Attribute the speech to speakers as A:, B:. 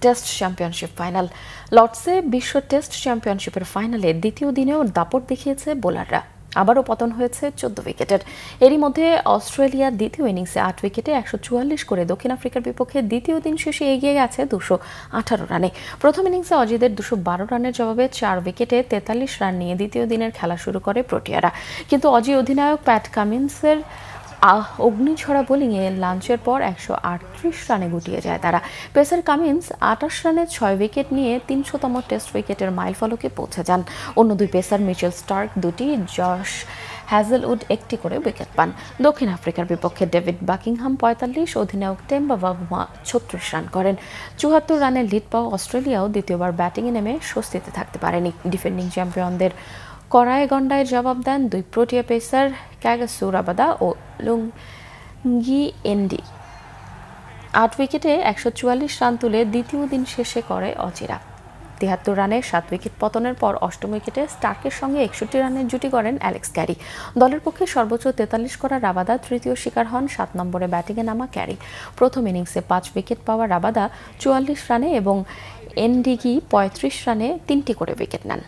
A: Test championship final. লর্ডসে বিশ্ব test চ্যাম্পিয়নশিপের ফাইনালে দ্বিতীয় দিনেও দাপট দেখিয়েছে বোলাররা। আবারও পতন হয়েছে 14 উইকেটের। এরই মধ্যে অস্ট্রেলিয়া দ্বিতীয় ইনিংসে 8 উইকেটে 144 করে দক্ষিণ আফ্রিকার বিপক্ষে দ্বিতীয় দিন শেষে এগিয়ে গেছে 218 রানে। প্রথম ইনিংসে অজিদের 212 রানের জবাবে 4 উইকেটে 43 রান নিয়ে দ্বিতীয় দিনের খেলা শুরু করে প্রোটিয়ারা। কিন্তু অজি অধিনায়ক প্যাট কামিন্সের অগ্নিঝরা বোলিংয়ে লাঞ্চের পর 138 রানে গুটিয়ে যায় তারা। পেসার কামিন্স 28 রানে 6 উইকেট নিয়ে 300তম টেস্ট উইকেটের মাইলফলকে পৌঁছে যান। অন্য দুই পেসার মিচেল স্টার্ক দুটি, জশ হ্যাজেলউড একটি করে উইকেট পান। দক্ষিণ আফ্রিকার বিপক্ষে ডেভিড বাকিংহাম 45, অধিনায়ক টেম্বা বাভুমা 36 রান করেন। 74 রানের লিড পাওয়া অস্ট্রেলিয়াও দ্বিতীয়বার ব্যাটিংয়ে নেমে স্বস্তিতে থাকতে পারেনি। ডিফেন্ডিং চ্যাম্পিয়নদের কড়ায় গন্ডায় জবাব দেন দুই প্রোটিয়া পেসার ক্যাগিসো রাবাদা ও লুঙ্গি এন্ডি। 8 উইকেটে 144 রান তুলে দ্বিতীয় দিন শেষে করে অজিরা। 73 রানে 7 উইকেট পতনের পর অষ্টম উইকেটে স্টার্কের সঙ্গে 61 রানের জুটি করেন অ্যালেক্স ক্যারি। দলের পক্ষে সর্বোচ্চ 43 করা রাবাদা তৃতীয় শিকার হন 7 নম্বরে ব্যাটিংয়ে নামা ক্যারি। প্রথম ইনিংসে 5 উইকেট পাওয়া রাবাদা 44 রানে এবং এনডিগি 35 রানে 3টি করে উইকেট নেন।